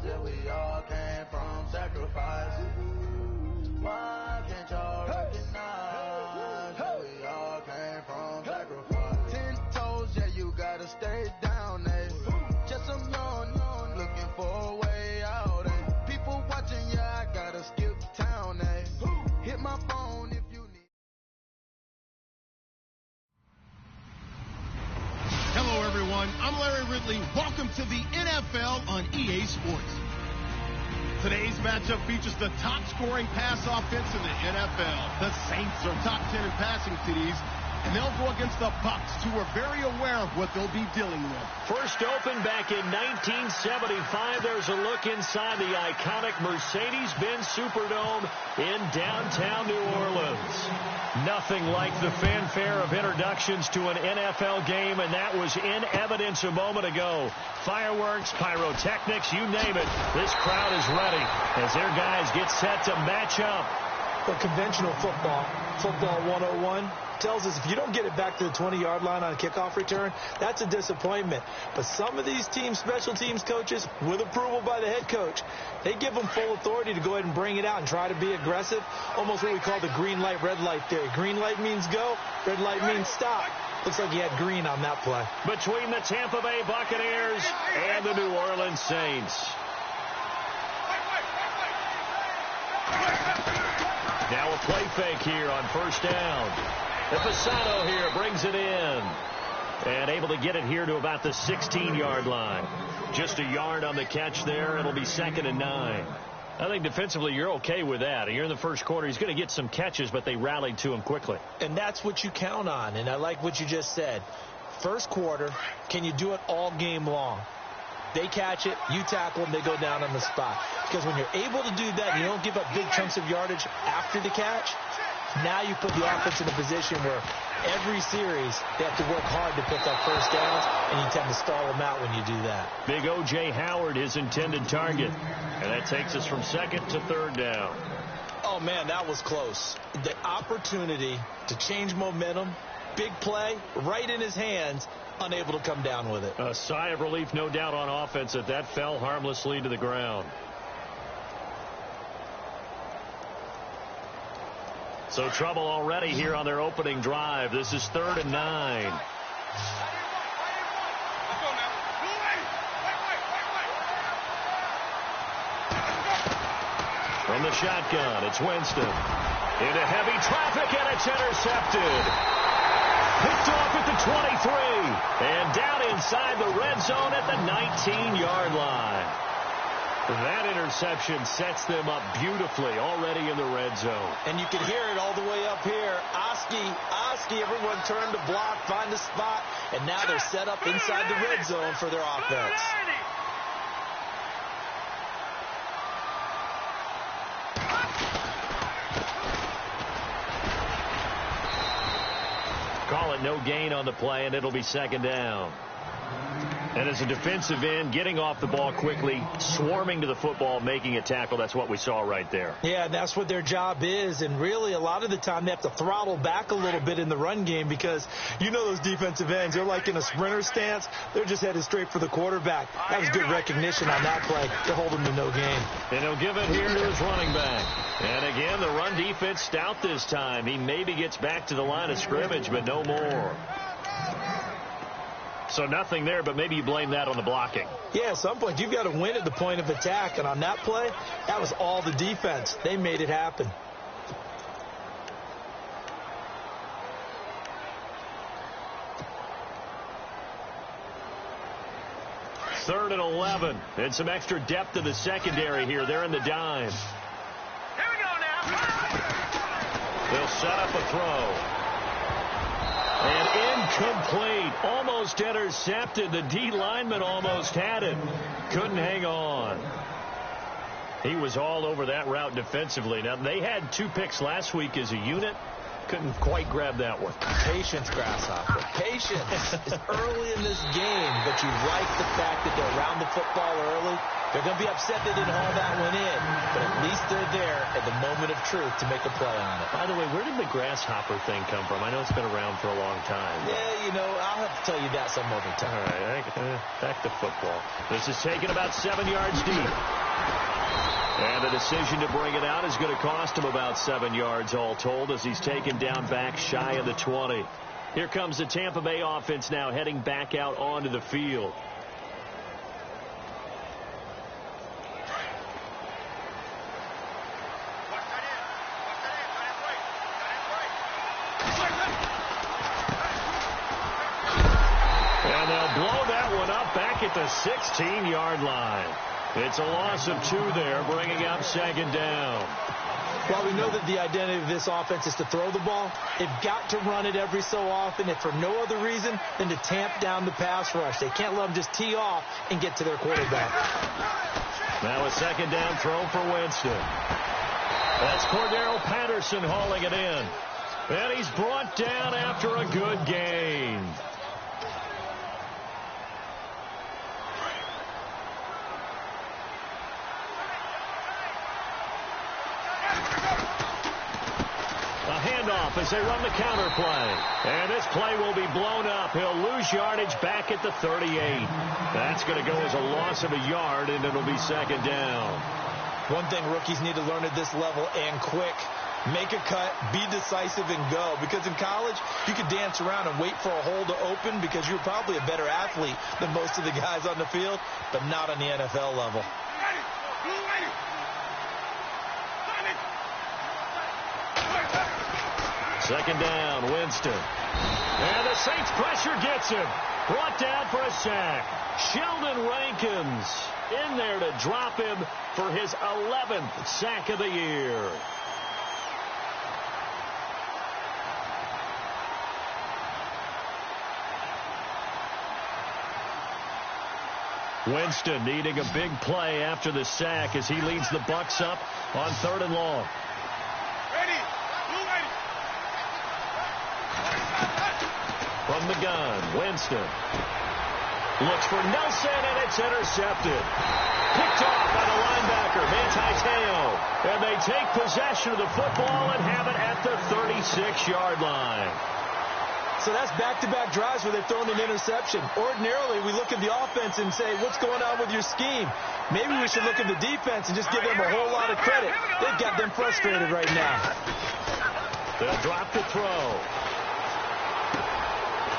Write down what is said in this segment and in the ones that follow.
Yeah, we all came from sacrifice. Why can't y'all recognize that we all came from sacrifice? 10 toes, yeah, you gotta stay down, eh? Just some young, looking for a way out, eh? People watching, yeah, I gotta skip town, eh? Hit my phone if you need. Hello, everyone. I'm Larry Ridley. Welcome to the NFL on EA Sports. Today's matchup features the top-scoring pass offense in the NFL. The Saints are top 10 in passing TDs, and they'll go against the Bucs, who are very aware of what they'll be dealing with. First opened back in 1975. There's a look inside the iconic Mercedes-Benz Superdome in downtown New Orleans. Nothing like the fanfare of introductions to an NFL game, and that was in evidence a moment ago. Fireworks, pyrotechnics, you name it. This crowd is ready as their guys get set to match up. But conventional football 101, tells us if you don't get it back to the 20-yard line on a kickoff return, that's a disappointment. But some of these special teams coaches, with approval by the head coach, they give them full authority to go ahead and bring it out and try to be aggressive, almost what we call the green light, red light theory. Green light means go, red light means stop. Looks like he had green on that play. Between the Tampa Bay Buccaneers and the New Orleans Saints. Now a play fake here on first down. Fasano here brings it in. And able to get it here to about the 16-yard line. Just a yard on the catch there. It'll be 2nd and 9. I think defensively you're okay with that. You're in the first quarter. He's going to get some catches, but they rallied to him quickly. And that's what you count on. And I like what you just said. First quarter, can you do it all game long? They catch it, you tackle them, they go down on the spot. Because when you're able to do that and you don't give up big chunks of yardage after the catch, now you put the offense in a position where every series they have to work hard to pick up first downs, and you tend to stall them out when you do that. Big O.J. Howard, his intended target. And that takes us from 2nd to 3rd down. Oh, man, that was close. The opportunity to change momentum, big play, right in his hands, unable to come down with it. A sigh of relief, no doubt, on offense that fell harmlessly to the ground. So trouble already here on their opening drive. This is 3rd and 9. From the shotgun, it's Winston. Into heavy traffic, and it's intercepted. Picked off at the 23. And down inside the red zone at the 19-yard line. That interception sets them up beautifully already in the red zone. And you can hear it all the way up here. Oski, everyone turned to block, find a spot, and now they're set up inside the red zone for their offense. Call it no gain on the play, and it'll be 2nd down. And as a defensive end, getting off the ball quickly, swarming to the football, making a tackle, that's what we saw right there. Yeah, that's what their job is. And really, a lot of the time, they have to throttle back a little bit in the run game because you know those defensive ends, they're like in a sprinter stance. They're just headed straight for the quarterback. That was good recognition on that play. They're holding to no gain. And he'll give it here to his running back. And again, the run defense stout this time. He maybe gets back to the line of scrimmage, but no more. So nothing there, but maybe you blame that on the blocking. Yeah, at some point, you've got to win at the point of attack. And on that play, that was all the defense. They made it happen. Third and 11. And some extra depth to the secondary here. They're in the dime. Here we go now. They'll set up a throw. And incomplete. Almost intercepted. The D lineman almost had it. Couldn't hang on. He was all over that route defensively. Now, they had 2 picks last week as a unit. Couldn't quite grab that one. Patience, Grasshopper. Patience. It's early in this game, but you like the fact that they're around the the football early. They're going to be upset they didn't haul that one in, but at least they're there at the moment of truth to make a play on it. By the way, where did the grasshopper thing come from? I know it's been around for a long time. Yeah, I'll have to tell you that some other time. All right, back to football. This is taken about 7 yards deep. And the decision to bring it out is going to cost him about 7 yards all told as he's taken down back shy of the 20. Here comes the Tampa Bay offense now heading back out onto the field. And they'll blow that one up back at the 16-yard line. It's a loss of 2 there, bringing up 2nd down. While we know that the identity of this offense is to throw the ball, they've got to run it every so often, if for no other reason than to tamp down the pass rush. They can't let them just tee off and get to their quarterback. Now a 2nd down throw for Winston. That's Cordero Patterson hauling it in. And he's brought down after a good gain. Handoff as they run the counter play. And this play will be blown up. He'll lose yardage back at the 38. That's going to go as a loss of a yard, and it'll be 2nd down. One thing rookies need to learn at this level, and quick. Make a cut, be decisive, and go. Because in college, you could dance around and wait for a hole to open because you're probably a better athlete than most of the guys on the field, but not on the NFL level. 2nd down, Winston. And the Saints pressure gets him. Brought down for a sack. Sheldon Rankins in there to drop him for his 11th sack of the year. Winston needing a big play after the sack as he leads the Bucs up on 3rd and long. From the gun, Winston looks for Nelson, and it's intercepted. Picked off by the linebacker, Memphdagreat. And they take possession of the football and have it at the 36-yard line. So that's back-to-back drives where they've thrown an interception. Ordinarily, we look at the offense and say, what's going on with your scheme? Maybe we should look at the defense and just give them a whole lot of credit. They've got them frustrated right now. They'll drop the throw.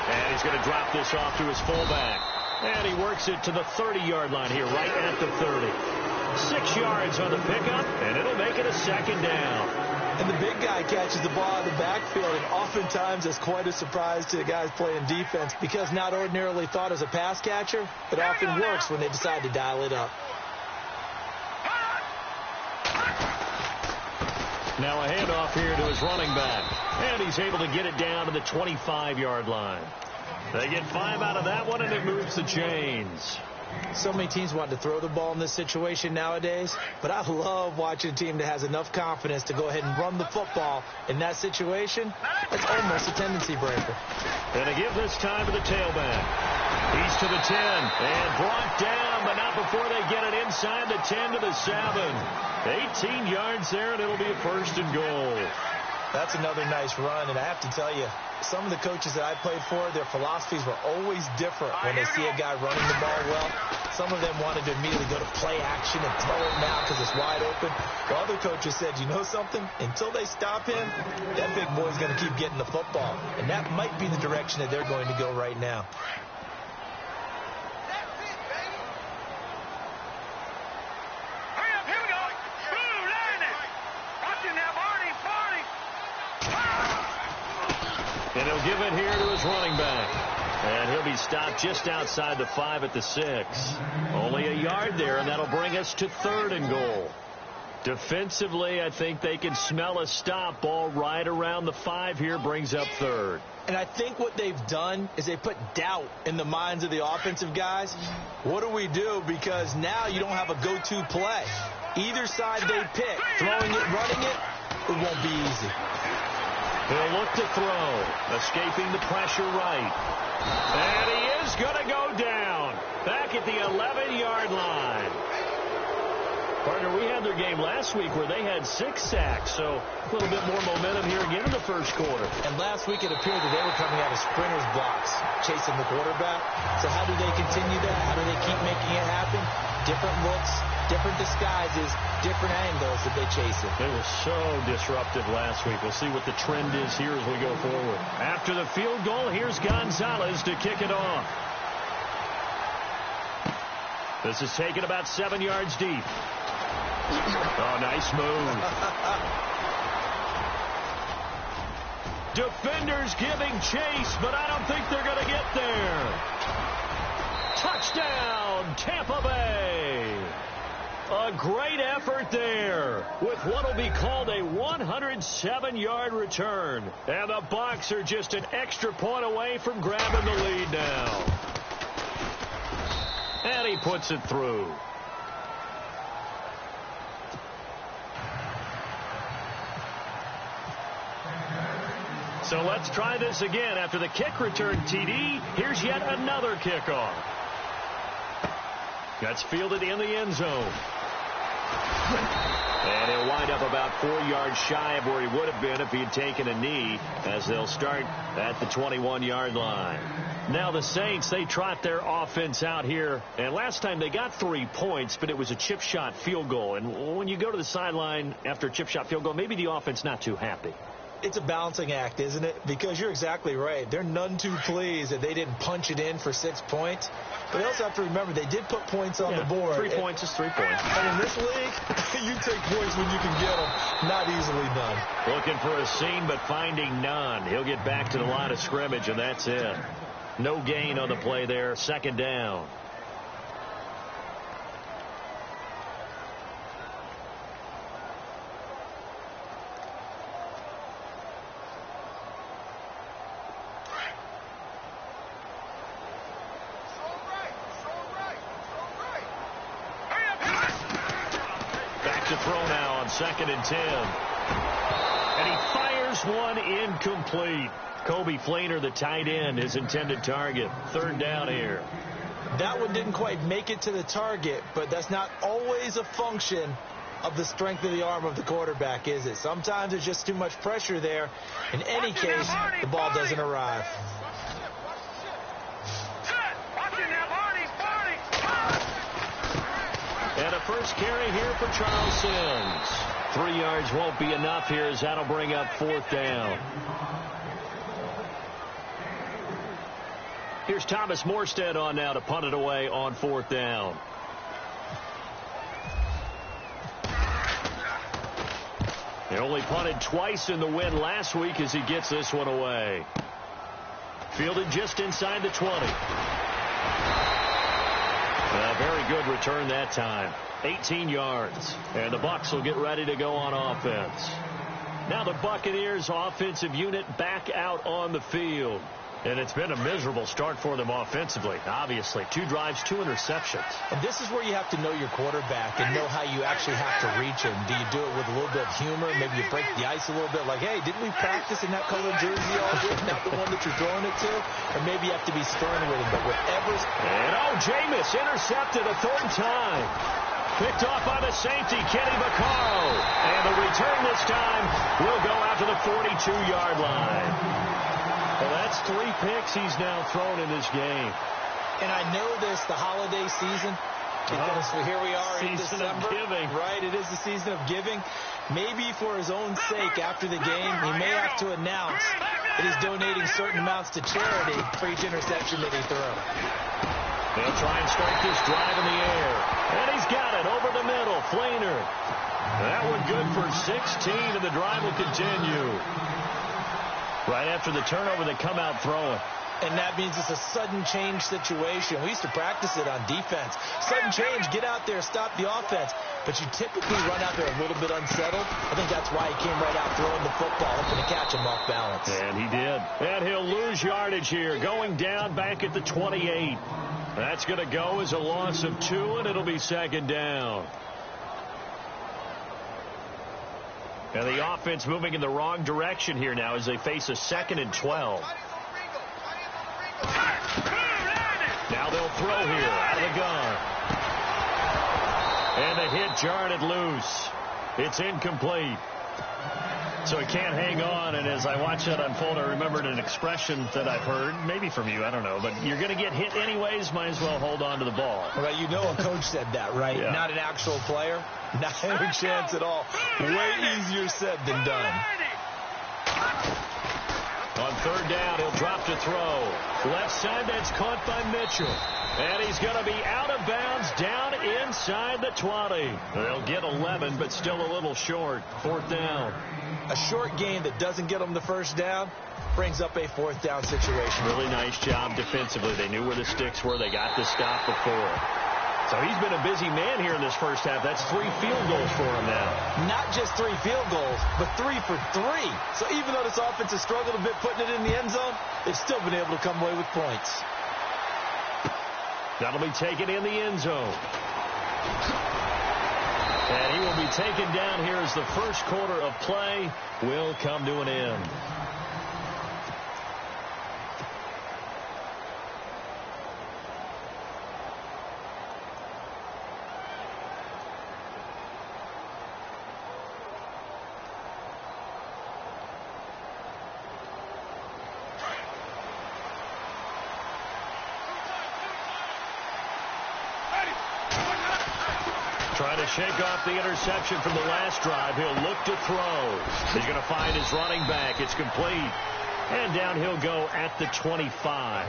And he's going to drop this off to his fullback. And he works it to the 30-yard line here, right at the 30. 6 yards on the pickup, and it'll make it a 2nd down. And the big guy catches the ball out of the backfield, and oftentimes it's quite a surprise to the guys playing defense because not ordinarily thought as a pass catcher, it often works when they decide to dial it up. Now a handoff here to his running back. And he's able to get it down to the 25-yard line. They get 5 out of that one, and it moves the chains. So many teams want to throw the ball in this situation nowadays, but I love watching a team that has enough confidence to go ahead and run the football in that situation. That's almost a tendency breaker. And they give this time to the tailback. He's to the 10 and brought down, but not before they get it inside the 10 to the 7. 18 yards there, and it'll be a 1st and goal. That's another nice run, and I have to tell you, some of the coaches that I played for, their philosophies were always different when they see a guy running the ball well. Some of them wanted to immediately go to play action and throw it now because it's wide open. While other coaches said, you know something? Until they stop him, that big boy's going to keep getting the football. And that might be the direction that they're going to go right now. And he'll give it here to his running back. And he'll be stopped just outside the 5 at the 6. Only a yard there, and that'll bring us to 3rd and goal. Defensively, I think they can smell a stop. Ball right around the 5 here brings up 3rd. And I think what they've done is they put doubt in the minds of the offensive guys. What do we do? Because now you don't have a go-to play. Either side they pick, throwing it, running it, it won't be easy. He'll look to throw, escaping the pressure right. And he is going to go down. Back at the 11-yard line. Partner, we had their game last week where they had 6 sacks, so a little bit more momentum here again in the first quarter. And last week it appeared that they were coming out of sprinters blocks, chasing the quarterback. So how do they continue that? How do they keep making it happen? Different looks, different disguises, different angles that they chase it. They were so disruptive last week. We'll see what the trend is here as we go forward. After the field goal, here's Gonzalez to kick it off. This is taken about 7 yards deep. Oh, nice move. Defenders giving chase, but I don't think they're going to get there. Touchdown, Tampa Bay. A great effort there with what will be called a 107-yard return. And the Bucs are just an extra point away from grabbing the lead now. And he puts it through. So let's try this again. After the kick return TD, here's yet another kickoff. That's fielded in the end zone. And he'll wind up about 4 yards shy of where he would have been if he had taken a knee, as they'll start at the 21-yard line. Now the Saints, they trot their offense out here. And last time they got 3 points, but it was a chip shot field goal. And when you go to the sideline after a chip shot field goal, maybe the offense not too happy. It's a balancing act, isn't it? Because you're exactly right. They're none too pleased that they didn't punch it in for 6 points. But they also have to remember they did put points on the board. 3 points is 3 points. And in this league, you take points when you can get them. Not easily done. Looking for a seam, but finding none. He'll get back to the line of scrimmage, and that's it. No gain on the play there. 2nd down. To throw now on 2nd and 10. And he fires one incomplete. Kobe Flainer, the tight end, his intended target. 3rd down here. That one didn't quite make it to the target, but that's not always a function of the strength of the arm of the quarterback, is it? Sometimes it's just too much pressure there. In any case, the ball doesn't arrive. And a first carry here for Charles Sims. 3 yards won't be enough here as that'll bring up 4th down. Here's Thomas Morstead on now to punt it away on 4th down. They only punted twice in the win last week as he gets this one away. Fielded just inside the 20. A very good return that time. 18 yards. And the Bucs will get ready to go on offense. Now the Buccaneers offensive unit back out on the field. And it's been a miserable start for them offensively, obviously. 2 drives, 2 interceptions. And this is where you have to know your quarterback and know how you actually have to reach him. Do you do it with a little bit of humor? Maybe you break the ice a little bit, like, hey, didn't we practice in that colored jersey all year? Not the one that you're throwing it to? Or maybe you have to be stern with him. But whatever's... And, Jameis intercepted a 3rd time. Picked off by the safety, Kenny Vaccaro. And the return this time will go out to the 42-yard line. Well, that's 3 picks he's now thrown in this game. And I know this, the holiday season. So here we are in December. Season of giving. Right, it is the season of giving. Maybe for his own sake, after the game, he may have to announce that he's donating certain amounts to charity for each interception that he throws. They'll try and start this drive in the air. And he's got it over the middle. Flainer. That one good for 16, and the drive will continue. Right after the turnover, they come out throwing. And that means it's a sudden change situation. We used to practice it on defense. Sudden change, get out there, stop the offense. But you typically run out there a little bit unsettled. I think that's why he came right out throwing the football, hoping to catch him off balance. And he did. And he'll lose yardage here, going down back at the 28. That's going to go as a loss of 2, and it'll be 2nd down. And the offense moving in the wrong direction here now as they face a 2nd and 12. They'll throw here out of the gun. And the hit jarred it loose. It's incomplete. So he can't hang on, and as I watch that unfold, I remembered an expression that I've heard, maybe from you, I don't know, but you're going to get hit anyways, might as well hold on to the ball. Well, you know a coach said that, right? Yeah. Not an actual player. Not any chance at all. Way easier said than done. On third down, he'll drop to throw. Left side, that's caught by Mitchell. And he's going to be out of bounds down inside the 20. They'll get 11, but still a little short. Fourth down. A short gain that doesn't get them the first down brings up a fourth down situation. Really nice job defensively. They knew where the sticks were. They got the stop before. So he's been a busy man here in this first half. That's 3 field goals for him now. Not just 3 field goals, but 3 for 3. So even though this offense has struggled a bit putting it in the end zone, they've still been able to come away with points. That'll be taken in the end zone. And he will be taken down here as the first quarter of play will come to an end. Trying to shake off the interception from the last drive. He'll look to throw. He's going to find his running back. It's complete. And down he'll go at the 25.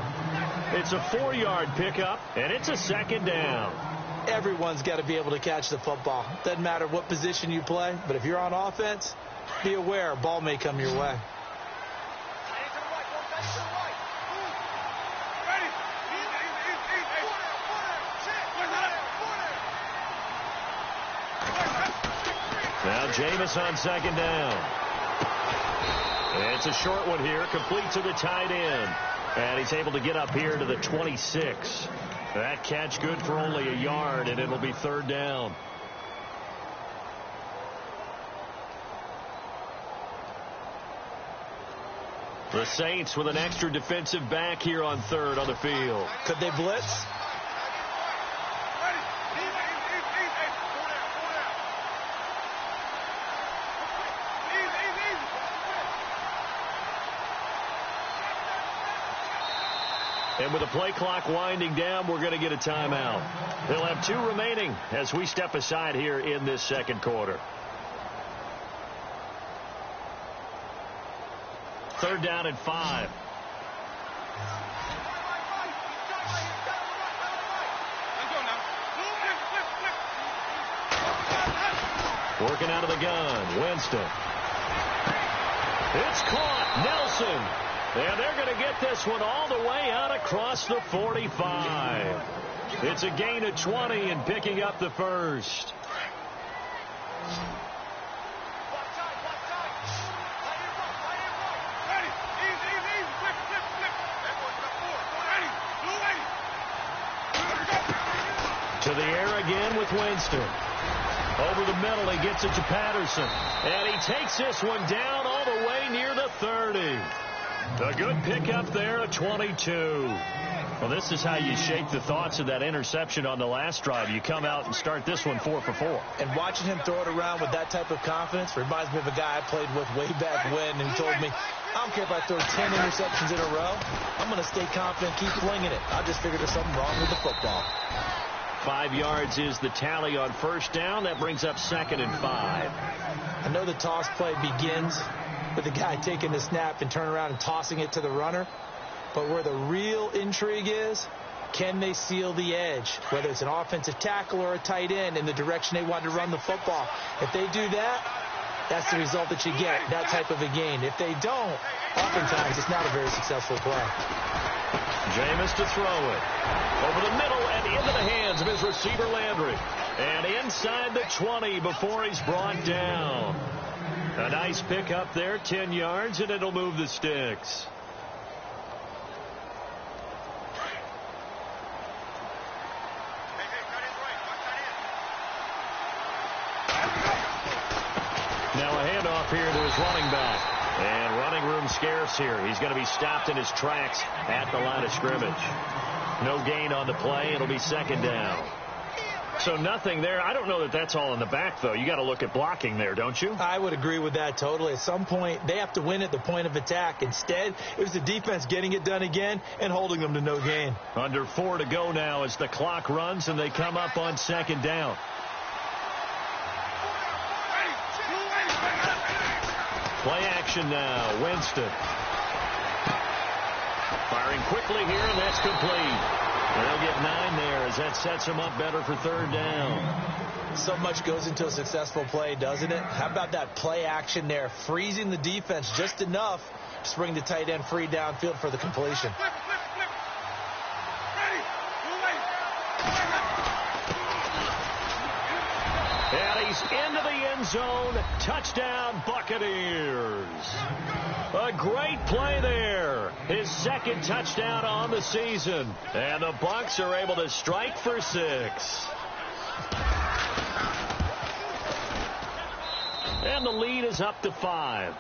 It's a 4-yard pickup, and it's a second down. Everyone's got to be able to catch the football. Doesn't matter what position you play, but if you're on offense, be aware a ball may come your way. Now Jameis on second down. It's a short one here, complete to the tight end. And he's able to get up here to the 26. That catch good for only a yard, and it'll be third down. The Saints with an extra defensive back here on third on the field. Could they blitz? And with the play clock winding down, we're going to get a timeout. They'll have 2 remaining as we step aside here in this second quarter. Third down and 5. Working out of the gun, Winston. It's caught, Nelson. And they're going to get this one all the way out across the 45. It's a gain of 20 and picking up the first. To the air again with Winston. Over the middle, he gets it to Patterson. And he takes this one down all the way near the 30. A good pickup there at 22. Well, this is how you shake the thoughts of that interception on the last drive. You come out and start this one 4 for 4. And watching him throw it around with that type of confidence reminds me of a guy I played with way back when, and he told me, I don't care if I throw 10 interceptions in a row. I'm going to stay confident, keep flinging it. I just figured there's something wrong with the football. 5 yards is the tally on first down. That brings up second and 5. I know the toss play begins with the guy taking the snap and turning around and tossing it to the runner. But where the real intrigue is, can they seal the edge, whether it's an offensive tackle or a tight end, in the direction they want to run the football? If they do that, that's the result that you get, that type of a gain. If they don't, oftentimes it's not a very successful play. Jameis to throw it. Over the middle and into the hands of his receiver, Landry. And inside the 20 before he's brought down. A nice pick up there, 10 yards, and it'll move the sticks. Now a handoff here to his running back. And running room scarce here. He's going to be stopped in his tracks at the line of scrimmage. No gain on the play. It'll be second down. So nothing there. I don't know that that's all in the back, though. You got to look at blocking there, don't you? I would agree with that totally. At some point, they have to win at the point of attack. Instead, it was the defense getting it done again and holding them to no gain. Under 4 to go now as the clock runs and they come up on second down. Play action now. Winston. Firing quickly here, and that's complete. They'll get 9 there as that sets them up better for third down. So much goes into a successful play, doesn't it? How about that play action there, freezing the defense just enough to bring the tight end free downfield for the completion. And he's into the end zone. Touchdown, Buccaneers. A great play there. His second touchdown on the season. And the Bucs are able to strike for 6. And the lead is up to 5.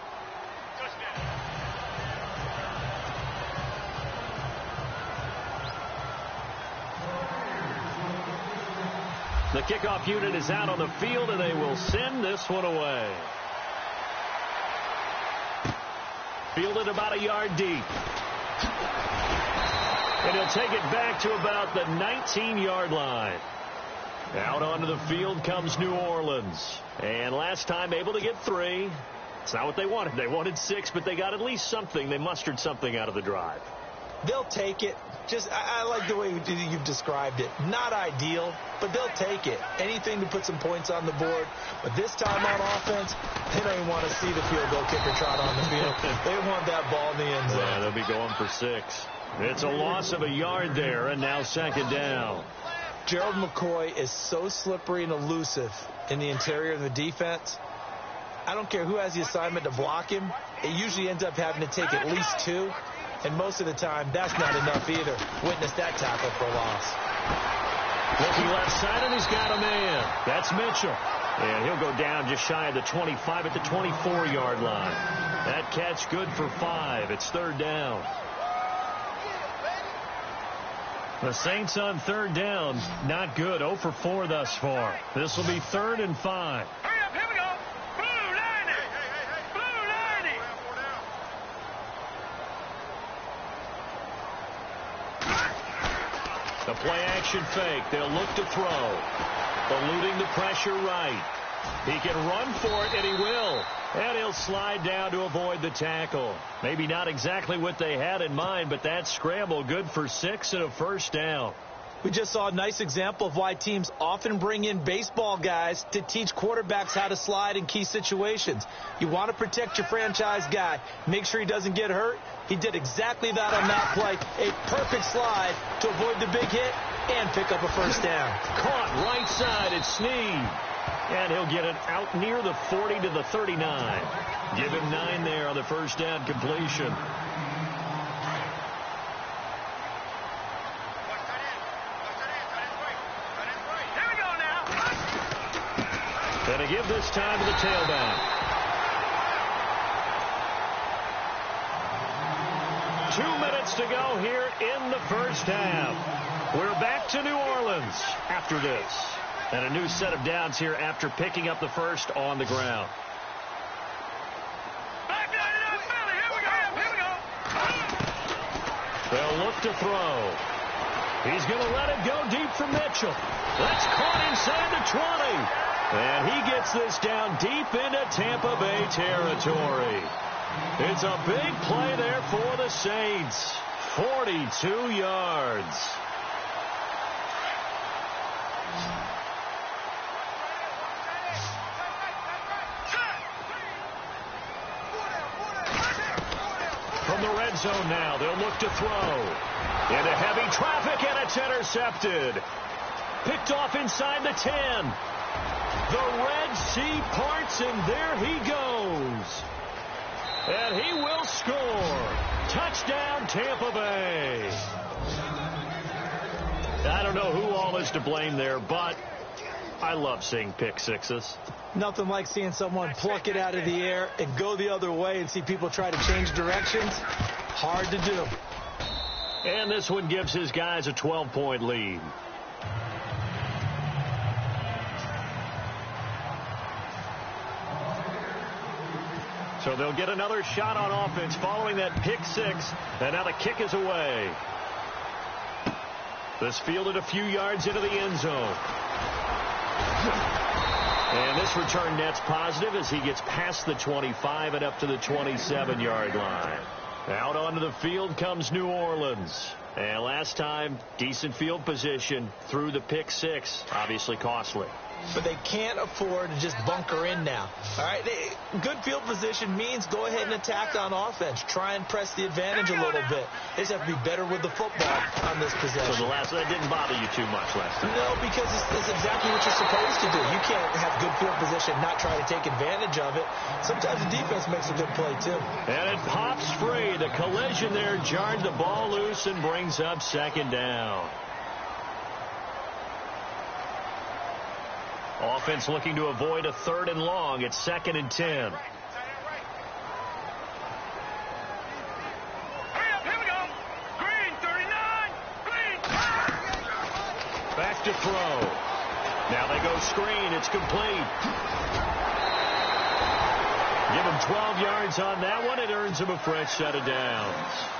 The kickoff unit is out on the field, and they will send this one away. Fielded about a yard deep. And he'll take it back to about the 19-yard line. Out onto the field comes New Orleans. And last time able to get 3. It's not what they wanted. They wanted 6, but they got at least something. They mustered something out of the drive. They'll take it. I like the way you've described it. Not ideal, but they'll take it. Anything to put some points on the board. But this time on offense, they don't even want to see the field goal kicker trot on the field. They want that ball in the end zone. Yeah, they'll be going for 6. It's a loss of a yard there, and now second down. Gerald McCoy is so slippery and elusive in the interior of the defense. I don't care who has the assignment to block him. It usually ends up having to take at least 2. And most of the time, that's not enough either. Witness that tackle for loss. Looking left side, and he's got a man. That's Mitchell. And he'll go down just shy of the 25 at the 24-yard line. That catch good for 5. It's third down. The Saints on third down, not good. 0 for 4 thus far. This will be 3rd and 5. Hurry up, here we go. Blue 90. Blue 90. The play action fake. They'll look to throw. Eluding the pressure right. He can run for it, and he will. And he'll slide down to avoid the tackle. Maybe not exactly what they had in mind, but that scramble good for 6 and a first down. We just saw a nice example of why teams often bring in baseball guys to teach quarterbacks how to slide in key situations. You want to protect your franchise guy. Make sure he doesn't get hurt. He did exactly that on that play. A perfect slide to avoid the big hit and pick up a first down. Caught right side at Snead. And he'll get it out near the 40 to the 39. Give him 9 there on the first down completion. Here we go now. And to give this time to the tailback. 2 minutes to go here in the first half. We're back to New Orleans after this. And a new set of downs here after picking up the first on the ground. Back line it up, Billy. Here we go. Here we go. They'll look to throw. He's going to let it go deep for Mitchell. That's caught inside the 20. And he gets this down deep into Tampa Bay territory. It's a big play there for the Saints. 42 yards. From the red zone now, they'll look to throw. Into heavy traffic, and it's intercepted. Picked off inside the 10. The Red Sea parts, and there he goes. And he will score. Touchdown, Tampa Bay. I don't know who all is to blame there, but I love seeing pick sixes. Nothing like seeing someone pluck it out of the air and go the other way and see people try to change directions. Hard to do. And this one gives his guys a 12-point lead. So they'll get another shot on offense following that pick six. And now the kick is away. This fielded a few yards into the end zone. And this return net's positive as he gets past the 25 and up to the 27-yard line. Out onto the field comes New Orleans. And last time, decent field position through the pick six. Obviously costly. But they can't afford to just bunker in now. All right, good field position means go ahead and attack on offense. Try and press the advantage a little bit. They just have to be better with the football on this possession. So that didn't bother you too much last time? No, because it's exactly what you're supposed to do. You can't have good field position and not try to take advantage of it. Sometimes the defense makes a good play, too. And it pops free. The collision there jarred the ball loose and brings up second down. Offense looking to avoid a 3rd and long. It's 2nd and 10. Here we go. Green, 39. Green. Back to throw. Now they go screen. It's complete. Give him 12 yards on that one. It earns him a fresh set of downs.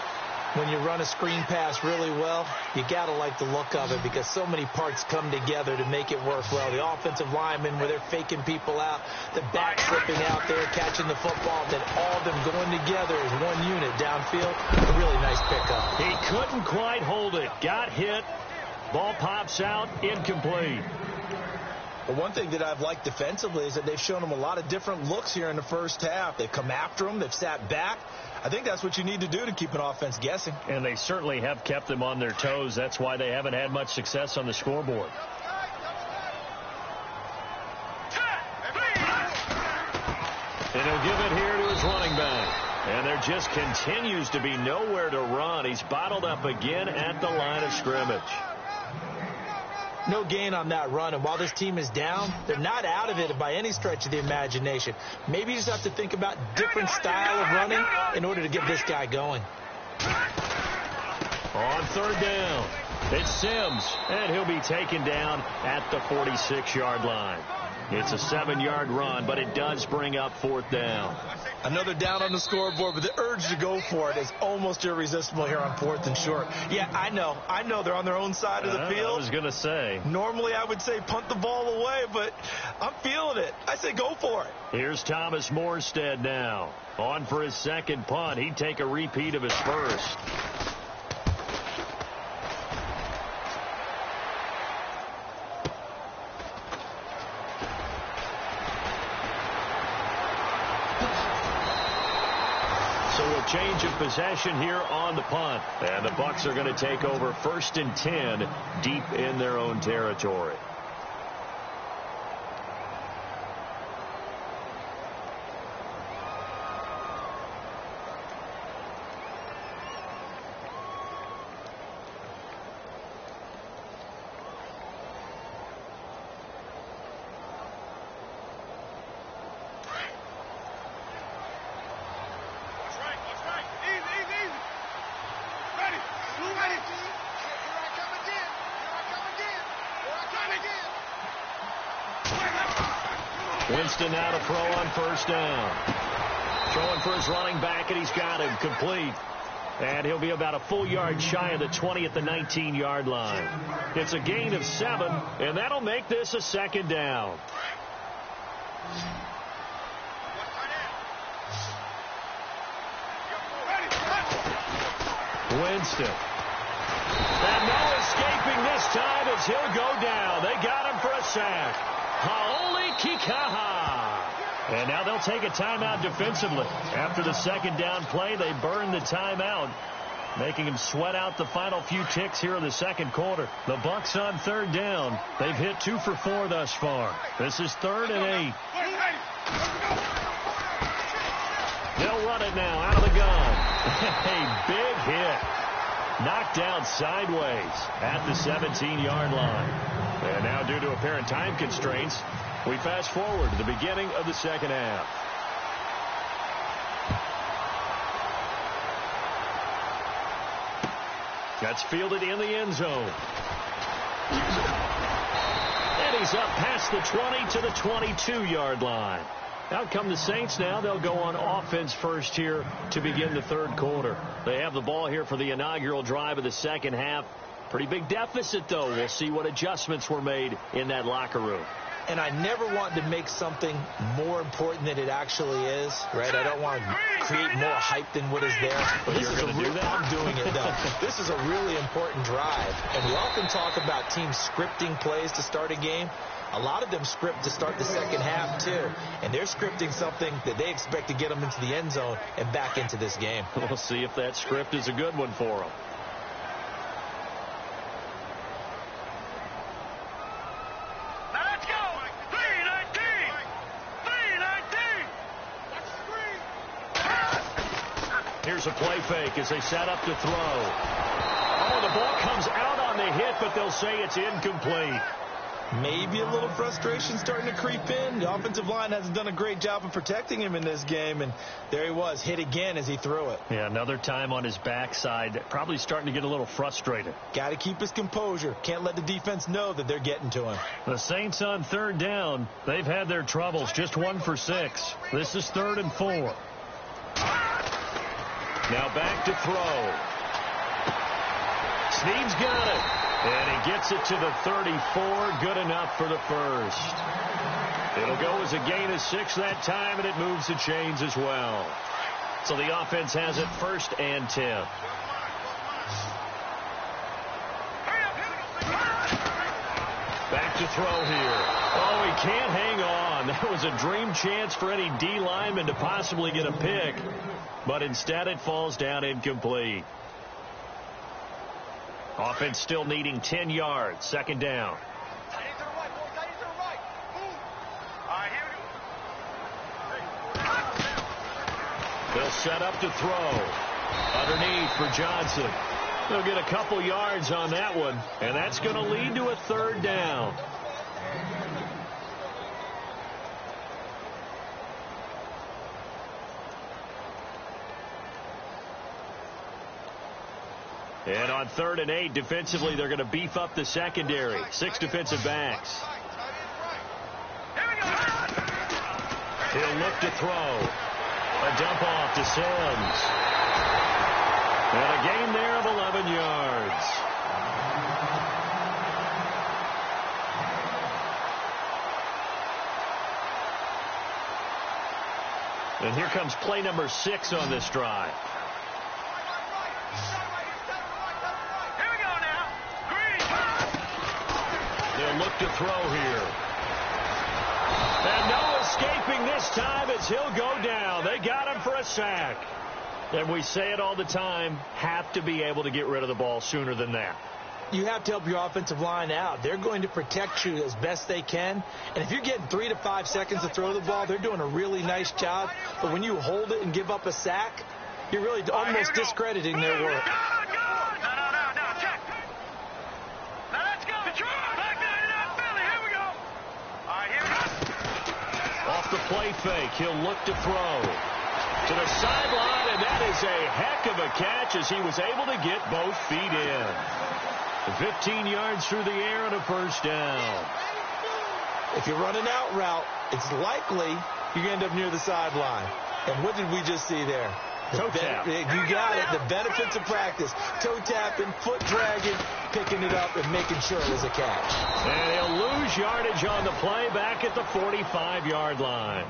When you run a screen pass really well, you got to like the look of it because so many parts come together to make it work well. The offensive linemen, where they're faking people out, the back slipping out there, catching the football, then all of them going together as one unit downfield. A really nice pickup. He couldn't quite hold it. Got hit. Ball pops out. Incomplete. But one thing that I've liked defensively is that they've shown them a lot of different looks here in the first half. They've come after them. They've sat back. I think that's what you need to do to keep an offense guessing. And they certainly have kept them on their toes. That's why they haven't had much success on the scoreboard. And he'll give it here to his running back. And there just continues to be nowhere to run. He's bottled up again at the line of scrimmage. No gain on that run, and while this team is down, they're not out of it by any stretch of the imagination. Maybe you just have to think about different style of running in order to get this guy going. On 3rd down, it's Sims, and he'll be taken down at the 46-yard line. It's a 7-yard run, but it does bring up 4th down. Another down on the scoreboard, but the urge to go for it is almost irresistible here on 4th and short. Yeah, I know they're on their own side of the field. I was going to say. Normally I would say punt the ball away, but I'm feeling it. I say go for it. Here's Thomas Morstead now. On for his 2nd punt. He'd take a repeat of his first. Change of possession here on the punt. And the Bucs are going to take over 1st and 10 deep in their own territory. Winston now to throw on 1st down. Throwing for his running back, and he's got him complete. And he'll be about a full yard shy of the 20 at the 19-yard line. It's a gain of 7, and that'll make this a 2nd down. Winston. And no escaping this time as he'll go down. They got him for a sack. Haoli Kikaha. And now they'll take a timeout defensively. After the 2nd down play, they burn the timeout, making him sweat out the final few ticks here in the 2nd quarter. The Bucs on 3rd down. They've hit 2 for 4 thus far. This is 3rd and 8. They'll run it now out of the gun. A big hit. Knocked down sideways at the 17-yard line. And now, due to apparent time constraints, we fast forward to the beginning of the 2nd half. That's fielded in the end zone. And he's up past the 20 to the 22-yard line. Out come the Saints now. They'll go on offense first here to begin the third quarter. They have the ball here for the inaugural drive of the second half. Pretty big deficit, though. We'll see what adjustments were made in that locker room. And I never want to make something more important than it actually is, right? I don't want to create more hype than what is there. But you're going to do that? I'm doing it, though. This is a really important drive. And we often talk about teams scripting plays to start a game. A lot of them script to start the second half, too. And they're scripting something that they expect to get them into the end zone and back into this game. We'll see if that script is a good one for them. Let's go! 319! 319! Here's a play fake as they set up to throw. Oh, the ball comes out on the hit, but they'll say it's incomplete. Maybe a little frustration starting to creep in. The offensive line hasn't done a great job of protecting him in this game, and there he was, hit again as he threw it. Yeah, another time on his backside, probably starting to get a little frustrated. Got to keep his composure. Can't let the defense know that they're getting to him. The Saints on third down. They've had their troubles, just 1 for 6. This is 3rd and 4. Now back to throw. Snead's got it. And he gets it to the 34. Good enough for the first. It'll go as a gain of 6 that time, and it moves the chains as well. So the offense has it 1st and 10. Back to throw here. Oh, he can't hang on. That was a dream chance for any D lineman to possibly get a pick. But instead it falls down incomplete. Offense still needing 10 yards. 2nd down. They'll set up to throw. Underneath for Johnson. They'll get a couple yards on that one, and that's going to lead to a 3rd down. And on 3rd and 8, defensively, they're going to beef up the secondary. 6 defensive backs. He'll look to throw. A dump off to Sims. And a gain there of 11 yards. And here comes play number 6 on this drive. They'll look to throw here. And no escaping this time as he'll go down. They got him for a sack. And we say it all the time, have to be able to get rid of the ball sooner than that. You have to help your offensive line out. They're going to protect you as best they can. And if you're getting 3 to 5 seconds to throw the ball, they're doing a really nice job. But when you hold it and give up a sack, you're really almost discrediting their work. Off the play fake, he'll look to throw. To the sideline, and that is a heck of a catch as he was able to get both feet in. 15 yards through the air and a 1st down. If you run an out route, it's likely you're going to end up near the sideline. And what did we just see there? Toe tap. You got it. The benefits of practice. Toe tapping, foot dragging, picking it up, and making sure it was a catch. And he'll lose yardage on the play back at the 45-yard line.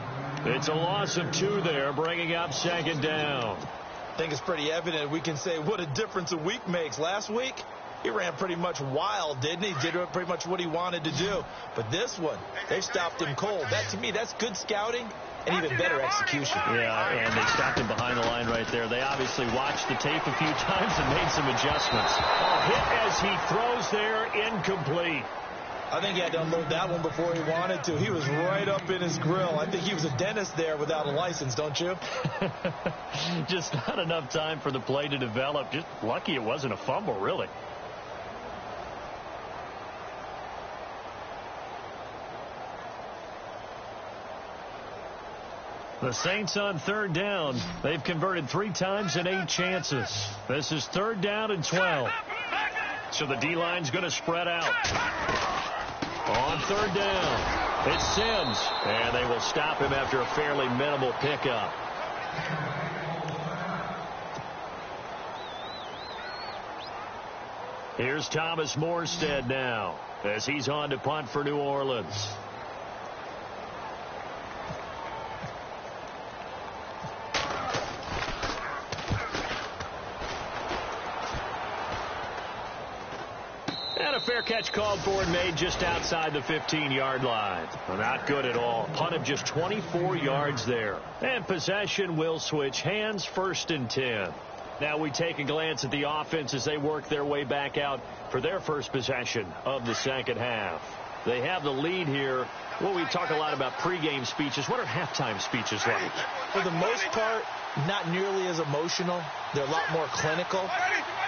It's a loss of 2 there, bringing up 2nd down. I think it's pretty evident. We can say what a difference a week makes. Last week, he ran pretty much wild, didn't he? Did pretty much what he wanted to do. But this one, they stopped him cold. That, to me, that's good scouting and even better execution. Yeah, and they stopped him behind the line right there. They obviously watched the tape a few times and made some adjustments. Oh, hit as he throws there, incomplete. I think he had to unload that one before he wanted to. He was right up in his grill. I think he was a dentist there without a license, don't you? Just not enough time for the play to develop. Just lucky it wasn't a fumble, really. The Saints on 3rd down. They've converted 3 times in 8 chances. This is 3rd down and 12. So the D-line's going to spread out. On third down, it's Sims, and they will stop him after a fairly minimal pickup. Here's Thomas Morstead now as he's on to punt for New Orleans. And a fair catch called for and made just outside the 15-yard line. Well, not good at all. Punt of just 24 yards there. And possession will switch hands, 1st and 10. Now we take a glance at the offense as they work their way back out for their first possession of the second half. They have the lead here. Well, we talk a lot about pregame speeches. What are halftime speeches like? For the most part, not nearly as emotional. They're a lot more clinical.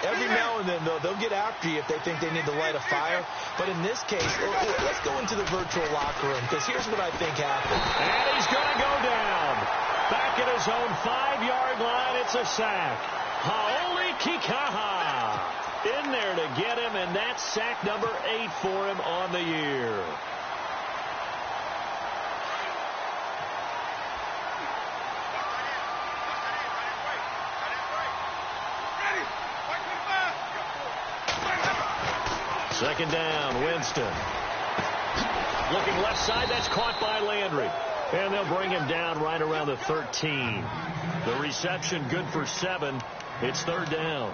Every now and then, though, they'll get after you if they think they need to light a fire. But in this case, let's go into the virtual locker room, because here's what I think happened. And he's going to go down. Back at his own 5-yard line, it's a sack. Haoli Kikaha in there to get him, and that's sack number 8 for him on the year. Second down, Winston. Looking left side, that's caught by Landry. And they'll bring him down right around the 13. The reception good for 7. It's third down.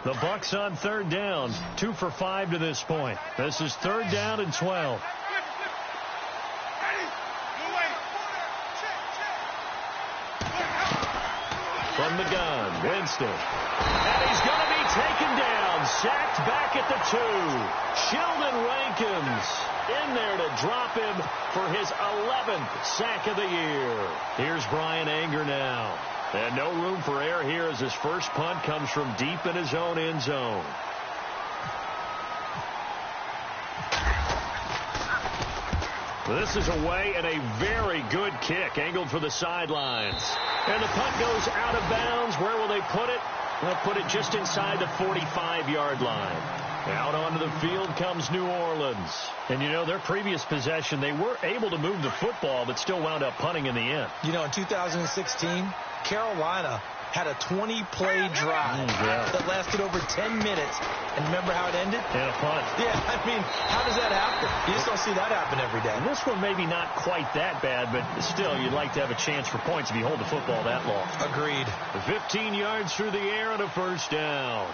The Bucs on third down, 2 for 5 to this point. This is third down and 12. From the gun, Winston. And he's going to be taken down, sacked back at the 2. Sheldon Rankins in there to drop him for his 11th sack of the year. Here's Brian Anger now. And no room for error here as his first punt comes from deep in his own end zone. This is away and a very good kick angled for the sidelines. And the punt goes out of bounds. Where will they put it? They'll put it just inside the 45-yard line. Out onto the field comes New Orleans. And, you know, their previous possession, they were able to move the football, but still wound up punting in the end. You know, in 2016, Carolina had a 20-play drive that lasted over 10 minutes. And remember how it ended? And a punt. Yeah, I mean, how does that happen? You just don't see that happen every day. And this one maybe not quite that bad, but still, you'd like to have a chance for points if you hold the football that long. Agreed. 15 yards through the air and a first down.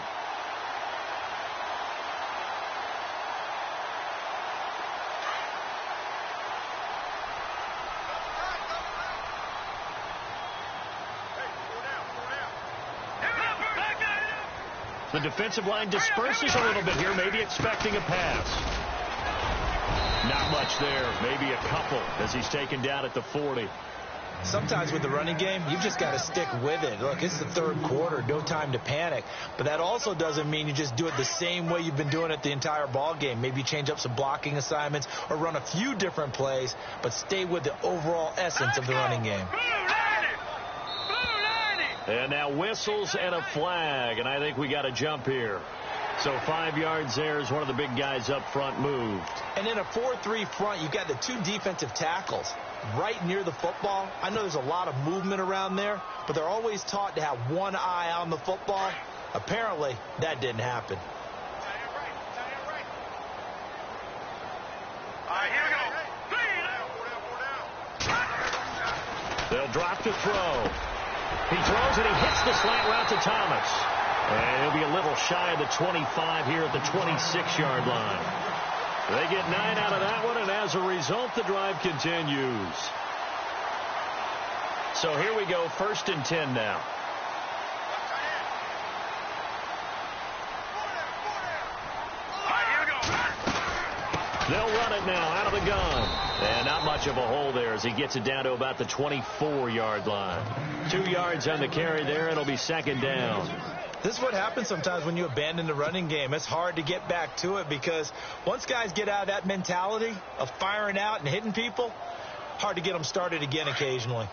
The defensive line disperses a little bit here, maybe expecting a pass. Not much there, maybe a couple as he's taken down at the 40. Sometimes with the running game, you've just got to stick with it. Look, it's the third quarter, no time to panic. But that also doesn't mean you just do it the same way you've been doing it the entire ball game. Maybe change up some blocking assignments or run a few different plays, but stay with the overall essence of the running game. And now whistles and a flag, and I think we got a jump here. So 5 yards there as one of the big guys up front moved. And in a 4-3 front, you've got the 2 defensive tackles right near the football. I know there's a lot of movement around there, but they're always taught to have one eye on the football. Apparently, that didn't happen. They'll drop to throw. He throws and he hits the slant route to Thomas. And he'll be a little shy of the 25 here at the 26-yard line. They get 9 out of that one, and as a result, the drive continues. So here we go, 1st and 10 now. They'll run it now out of the gun. And not much of a hole there as he gets it down to about the 24-yard line. 2 yards on the carry there, and it'll be second down. This is what happens sometimes when you abandon the running game. It's hard to get back to it because once guys get out of that mentality of firing out and hitting people, hard to get them started again occasionally.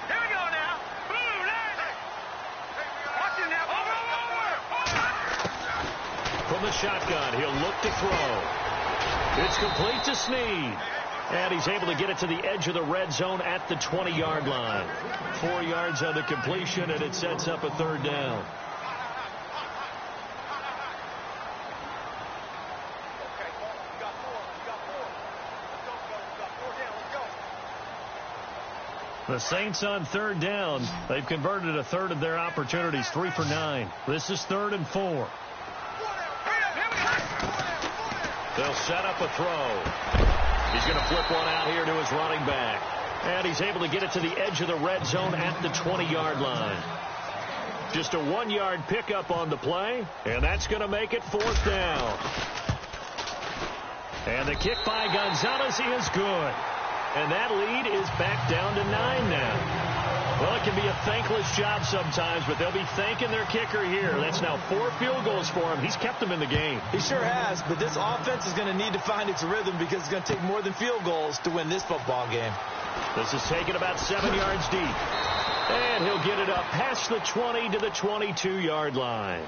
Here we go now. Blue line. Watch it now. Over. From the shotgun, he'll look to throw. It's complete to Snead. And he's able to get it to the edge of the red zone at the 20-yard line. 4 yards on the completion, and it sets up a third down. The Saints on third down. They've converted a third of their opportunities, 3 for 9. This is 3rd and 4. They'll set up a throw. He's going to flip one out here to his running back. And he's able to get it to the edge of the red zone at the 20-yard line. Just a 1-yard pickup on the play, and that's going to make it 4th down. And the kick by Gonzalez is good. And that lead is back down to 9 now. Well, it can be a thankless job sometimes, but they'll be thanking their kicker here. That's now 4 field goals for him. He's kept them in the game. He sure has, but this offense is going to need to find its rhythm because it's going to take more than field goals to win this football game. This is taken about 7 yards deep. And he'll get it up past the 20 to the 22-yard line.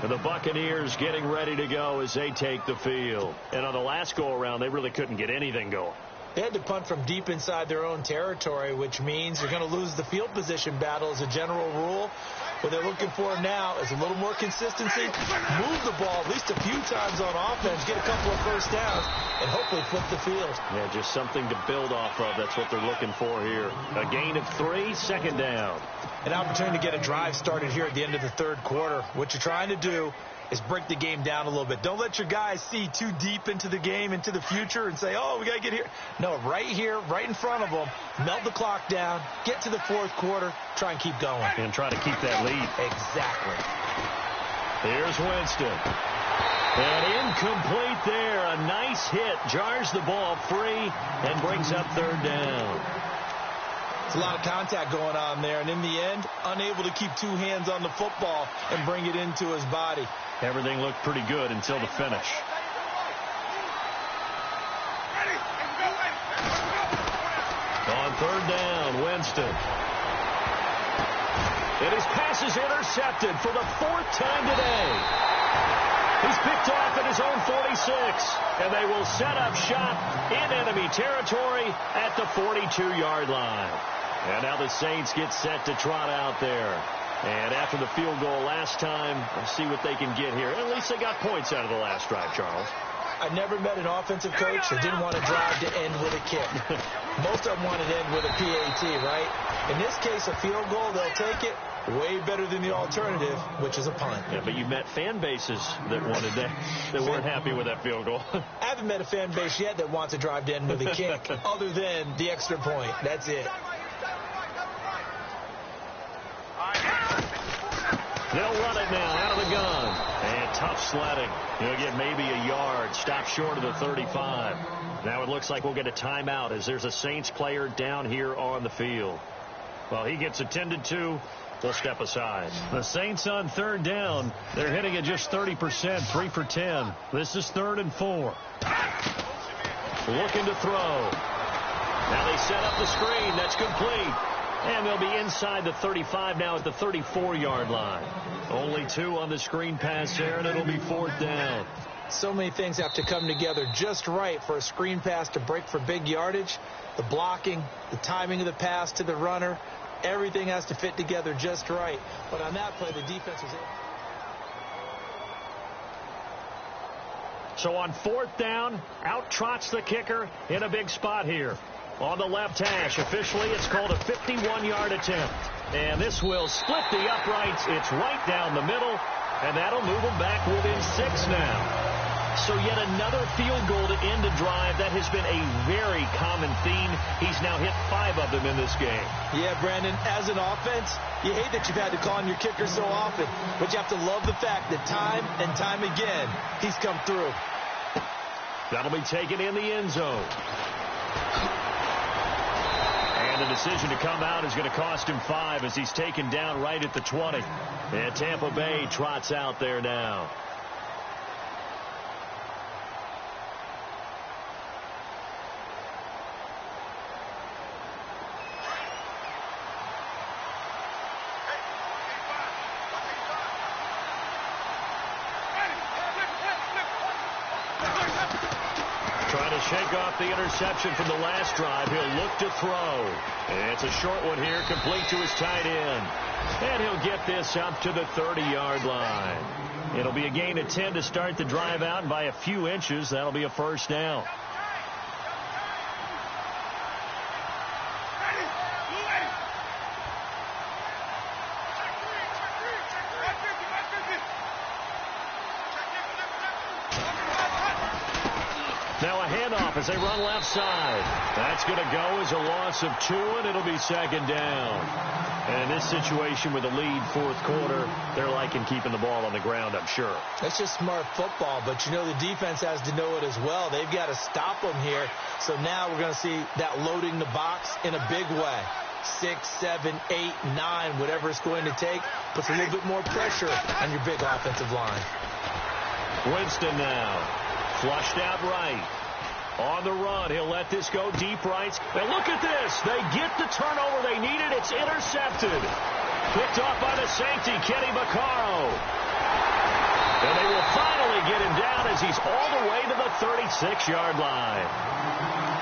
And the Buccaneers getting ready to go as they take the field. And on the last go-around, they really couldn't get anything going. They had to punt from deep inside their own territory, which means you're going to lose the field position battle as a general rule. What they're looking for now is a little more consistency, move the ball at least a few times on offense, get a couple of first downs, and hopefully flip the field. Yeah, just something to build off of. That's what they're looking for here. A gain of 3, 2nd down. An opportunity to get a drive started here at the end of the 3rd quarter. What you're trying to do is break the game down a little bit. Don't let your guys see too deep into the game, into the future, and say, oh, we got to get here. No, right here, right in front of them, melt the clock down, get to the 4th quarter, try and keep going. And try to keep that lead. Exactly. Here's Winston. And incomplete there. A nice hit. Jars the ball free and brings up 3rd down. It's a lot of contact going on there, and in the end, unable to keep 2 hands on the football and bring it into his body. Everything looked pretty good until the finish. On 3rd down, Winston. And his pass is intercepted for the 4th time today. He's picked off at his own 46, and they will set up shop in enemy territory at the 42-yard line. And now the Saints get set to trot out there. And after the field goal last time, let's see what they can get here. At least they got points out of the last drive, Charles. I never met an offensive coach that didn't want to drive to end with a kick. Most of them wanted to end with a PAT, right? In this case, a field goal, they'll take it. Way better than the alternative, which is a punt. Yeah, but you met fan bases that wanted that, that weren't happy with that field goal. I haven't met a fan base yet that wants to drive to end with a kick, other than the extra point. That's it. They'll run it now out of the gun. And tough sledding. He'll get maybe a yard. Stop short of the 35. Now it looks like we'll get a timeout as there's a Saints player down here on the field. Well, he gets attended to. We'll step aside. The Saints on 3rd down. They're hitting at just 30%, 3 for 10. This is 3rd and 4. Looking to throw. Now they set up the screen. That's complete. And they'll be inside the 35 now at the 34-yard line. Only 2 on the screen pass there, and it'll be 4th down. So many things have to come together just right for a screen pass to break for big yardage. The blocking, the timing of the pass to the runner, everything has to fit together just right. But on that play, the defense was able. So on 4th down, out trots the kicker in a big spot here. On the left hash, officially it's called a 51-yard attempt. And this will split the uprights. It's right down the middle, and that'll move them back within 6 now. So yet another field goal to end a drive. That has been a very common theme. He's now hit 5 of them in this game. Yeah, Brandon, as an offense, you hate that you've had to call on your kicker so often, but you have to love the fact that time and time again, he's come through. That'll be taken in the end zone. And the decision to come out is going to cost him 5 as he's taken down right at the 20. And Tampa Bay trots out there now. shake off the interception from the last drive. He'll look to throw. And it's a short one here, complete to his tight end. And he'll get this up to the 30-yard line. It'll be a gain of 10 to start the drive out, and by a few inches, that'll be a first down. Now a handoff as they run left side. That's going to go as a loss of 2, and it'll be second down. And in this situation with a lead fourth quarter, they're liking keeping the ball on the ground, I'm sure. That's just smart football, but you know the defense has to know it as well. They've got to stop them here. So now we're going to see that loading the box in a big way. 6, 7, 8, 9, whatever it's going to take, puts a little bit more pressure on your big offensive line. Winston now. Flushed out right. On the run, he'll let this go deep right. And look at this. They get the turnover they needed. It's intercepted. Picked off by the safety, Kenny Vaccaro. And they will finally get him down as he's all the way to the 36-yard line.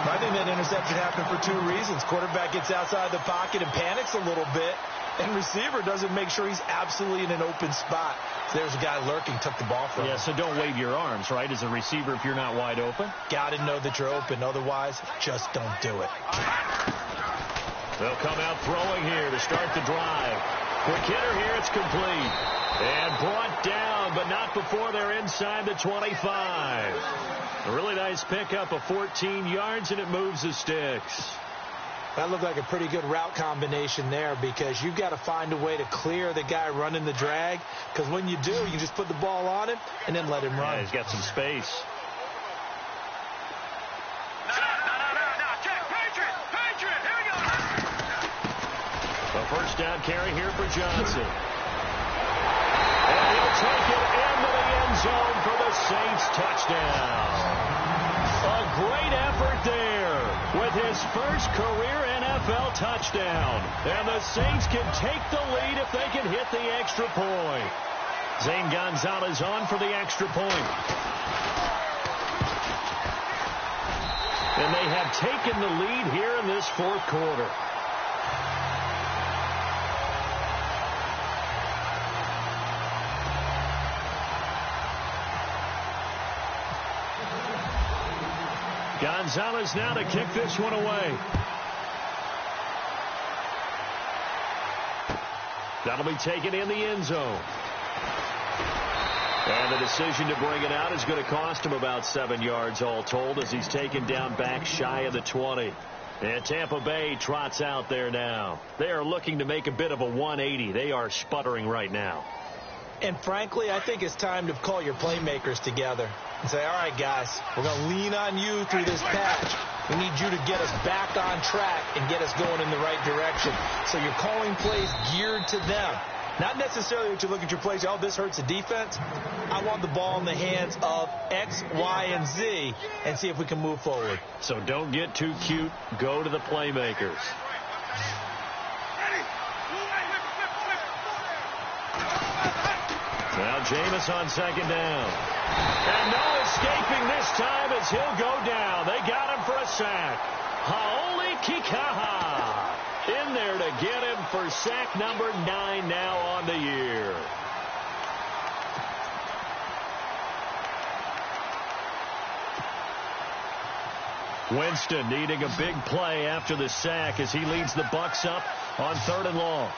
I think that interception happened for 2 reasons. Quarterback gets outside the pocket and panics a little bit, and receiver doesn't make sure he's absolutely in an open spot. So there's a guy lurking, took the ball from him. Yeah, so don't wave your arms, right, as a receiver if you're not wide open. Got to know that you're open. Otherwise, just don't do it. They'll come out throwing here to start the drive. Quick hitter here, it's complete. And brought down, but not before they're inside the 25. A really nice pickup of 14 yards, and it moves the sticks. That looked like a pretty good route combination there, because you've got to find a way to clear the guy running the drag, because when you do, you just put the ball on him and then let him run. Yeah, he's got some space. Patriot, here we go. A first down carry here for Johnson. And he'll take it into the end zone for the Saints touchdown. A great effort there with his first career NFL touchdown. And the Saints can take the lead if they can hit the extra point. Zane Gonzalez on for the extra point. And they have taken the lead here in this fourth quarter. Gonzalez now to kick this one away. That'll be taken in the end zone. And the decision to bring it out is going to cost him about 7 yards all told, as he's taken down back shy of the 20. And Tampa Bay trots out there now. They are looking to make a bit of a 180. They are sputtering right now. And frankly, I think it's time to call your playmakers together and say, all right, guys, we're going to lean on you through this patch. We need you to get us back on track and get us going in the right direction. So you're calling plays geared to them. Not necessarily what you look at your plays, oh, this hurts the defense. I want the ball in the hands of X, Y, and Z and see if we can move forward. So don't get too cute. Go to the playmakers. Now Jameis on second down. And no escaping this time as he'll go down. They got him for a sack. Haoli Kikaha in there to get him for sack number 9 now on the year. Winston needing a big play after the sack as he leads the Bucs up on 3rd and long.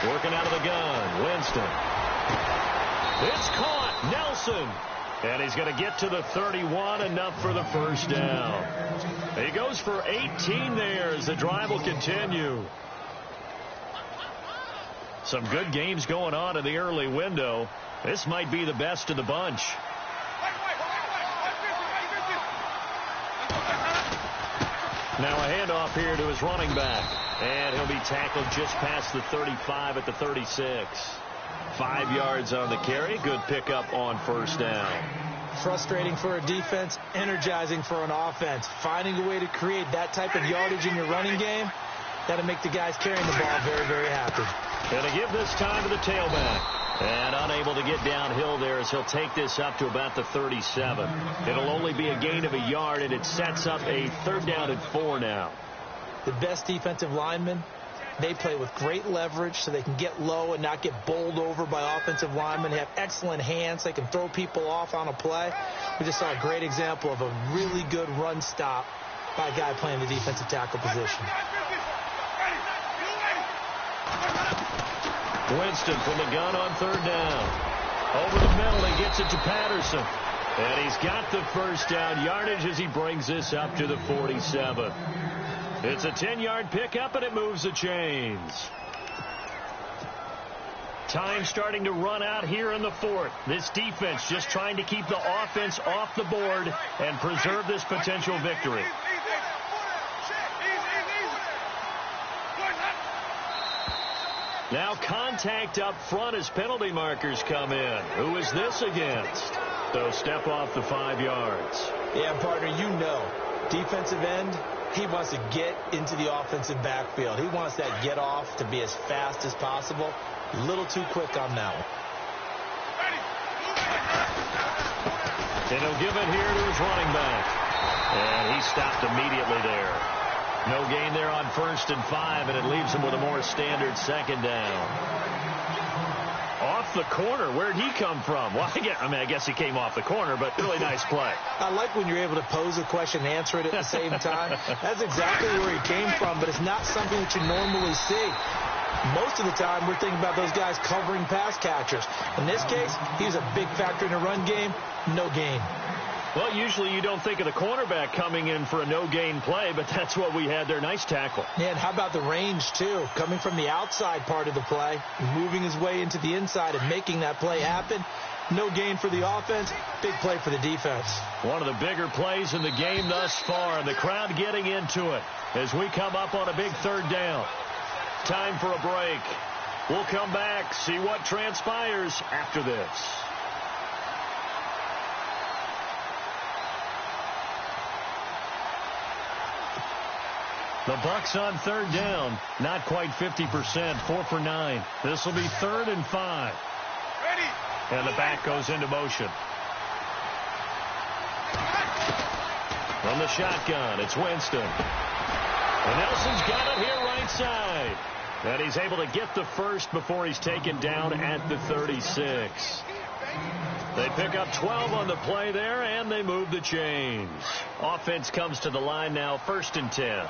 Working out of the gun, Winston. It's caught, Nelson. And he's going to get to the 31, enough for the first down. He goes for 18 there as the drive will continue. Some good games going on in the early window. This might be the best of the bunch. Now a handoff here to his running back. And he'll be tackled just past the 35 at the 36. 5 yards on the carry. Good pickup on first down. Frustrating for a defense, energizing for an offense. Finding a way to create that type of yardage in your running game, that'll make the guys carrying the ball very, very happy. Going to give this time to the tailback. And unable to get downhill there as he'll take this up to about the 37. It'll only be a gain of a yard, and it sets up a 3rd down and 4 now. The best defensive linemen, they play with great leverage so they can get low and not get bowled over by offensive linemen. They have excellent hands. They can throw people off on a play. We just saw a great example of a really good run stop by a guy playing the defensive tackle position. Winston from the gun on 3rd down. Over the middle, he gets it to Patterson. And he's got the 1st down yardage as he brings this up to the 47. It's a 10-yard pickup, and it moves the chains. Time starting to run out here in the 4th. This defense just trying to keep the offense off the board and preserve this potential victory. Now contact up front as penalty markers come in. Who is this against? So step off the 5 yards. Yeah, partner, you know, defensive end, he wants to get into the offensive backfield. He wants that get off to be as fast as possible. A little too quick on that one. And he'll give it here to his running back. And he stopped immediately there. No gain there on 1st and 5, and it leaves him with a more standard 2nd down. Off the corner. Where'd he come from? Well, I guess he came off the corner, but really nice play. I like when you're able to pose a question and answer it at the same time. That's exactly where he came from, but it's not something that you normally see. Most of the time, we're thinking about those guys covering pass catchers. In this case, he was a big factor in the run game. No gain. Well, usually you don't think of the cornerback coming in for a no-gain play, but that's what we had there. Nice tackle. Yeah, and how about the range, too? Coming from the outside part of the play, moving his way into the inside and making that play happen. No gain for the offense, big play for the defense. One of the bigger plays in the game thus far, and the crowd getting into it as we come up on a big 3rd down. Time for a break. We'll come back, see what transpires after this. The Bucks on 3rd down. Not quite 50%. 4 for 9. This will be 3rd and 5. Ready. And the back goes into motion. From the shotgun, it's Winston. And Nelson's got it here right side. And he's able to get the 1st before he's taken down at the 36. They pick up 12 on the play there, and they move the chains. Offense comes to the line now, 1st and 10.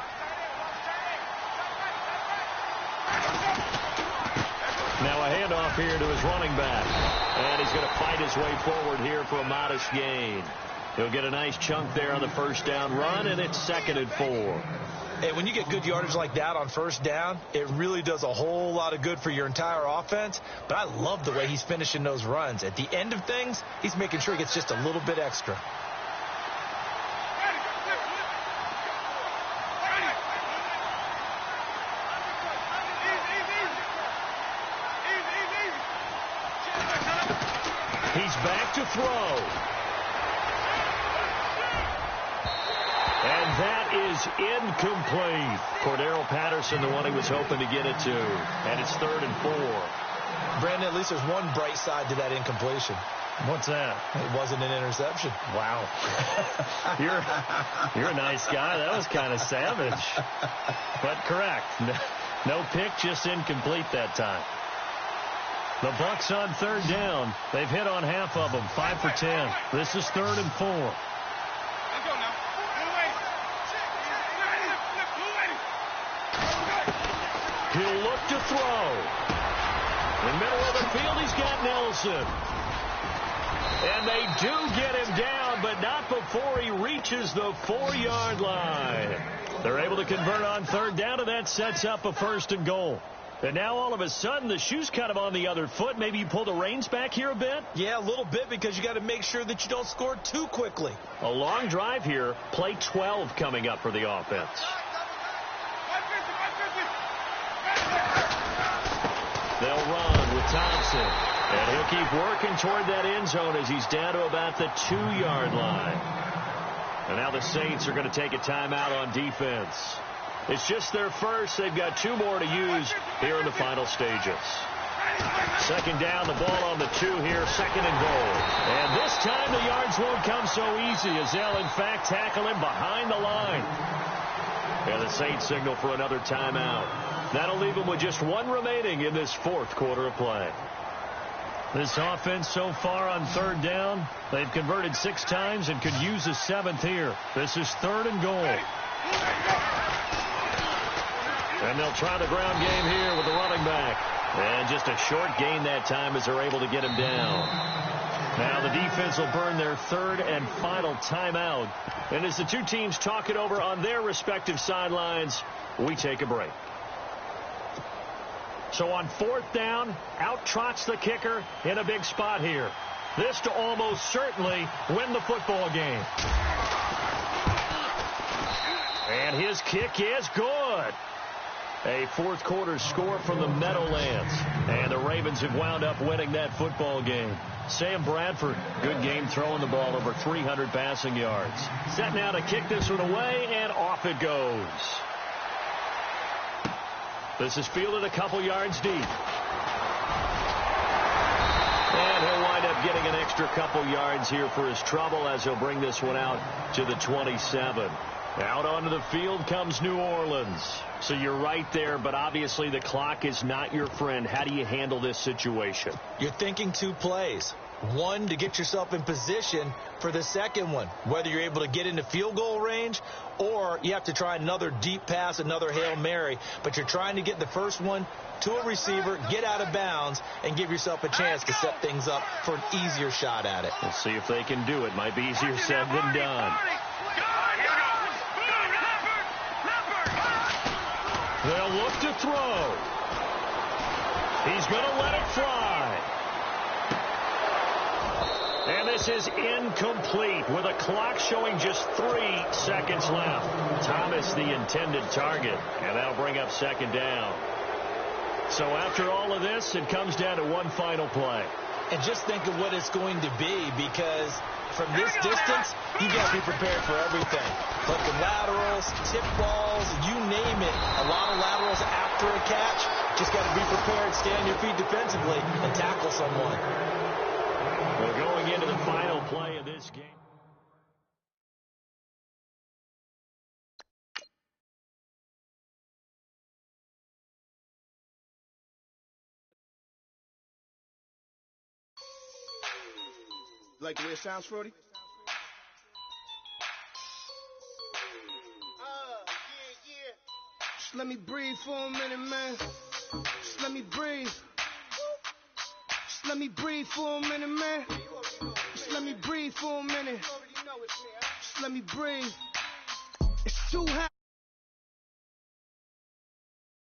Now a handoff here to his running back. And he's going to fight his way forward here for a modest gain. He'll get a nice chunk there on the 1st down run, and it's 2nd and 4. Hey, when you get good yardage like that on 1st down, it really does a whole lot of good for your entire offense. But I love the way he's finishing those runs. At the end of things, he's making sure he gets just a little bit extra. He's back to throw. And that is incomplete. Cordero Patterson, the one he was hoping to get it to. And it's 3rd and 4. Brandon, at least there's one bright side to that incompletion. What's that? It wasn't an interception. Wow. You're a nice guy. That was kind of savage. But correct. No pick, just incomplete that time. The Bucks on 3rd down. They've hit on half of them, 5 for 10. This is 3rd and 4. He'll look to throw. In the middle of the field, he's got Nelson. And they do get him down, but not before he reaches the 4-yard line. They're able to convert on 3rd down, and that sets up a 1st and goal. And now all of a sudden, the shoe's kind of on the other foot. Maybe you pull the reins back here a bit? Yeah, a little bit, because you got to make sure that you don't score too quickly. A long drive here. Play 12 coming up for the offense. They'll run with Thompson. And he'll keep working toward that end zone as he's down to about the 2-yard line. And now the Saints are going to take a timeout on defense. It's just their first. They've got 2 more to use here in the final stages. Second down, the ball on the 2 here, second and goal. And this time the yards won't come so easy as they'll, in fact, tackle him behind the line. And the Saints signal for another timeout. That'll leave them with just 1 remaining in this 4th quarter of play. This offense so far on 3rd down, they've converted 6 times and could use a 7th here. This is 3rd and goal. And they'll try the ground game here with the running back. And just a short gain that time as they're able to get him down. Now the defense will burn their 3rd and final timeout. And as the 2 teams talk it over on their respective sidelines, we take a break. So on 4th down, out trots the kicker in a big spot here. This to almost certainly win the football game. And his kick is good. A 4th quarter score from the Meadowlands. And the Ravens have wound up winning that football game. Sam Bradford, good game throwing the ball, over 300 passing yards. Set now to kick this one away, and off it goes. This is fielded a couple yards deep. And he'll wind up getting an extra couple yards here for his trouble as he'll bring this one out to the 27. Out onto the field comes New Orleans. So you're right there, but obviously the clock is not your friend. How do you handle this situation? You're thinking 2 plays. One, to get yourself in position for the second one, whether you're able to get into field goal range or you have to try another deep pass, another Hail Mary. But you're trying to get the first one to a receiver, get out of bounds, and give yourself a chance to set things up for an easier shot at it. We'll see if they can do it. Might be easier said than done. They'll look to throw. He's going to let it fly. And this is incomplete with a clock showing just 3 seconds left. Thomas the intended target. And that'll bring up 2nd down. So after all of this, it comes down to 1 final play. And just think of what it's going to be, because from this distance, you got to be prepared for everything. Flipping laterals, tip balls, you name it. A lot of laterals after a catch. Just got to be prepared, stay on your feet defensively, and tackle someone. We're going into the final play of this game. Like the way it sounds, Frody? Yeah. Just let me breathe for a minute, man. Just let me breathe. Just let me breathe for a minute, man. Just let me breathe for a minute. Just let me breathe.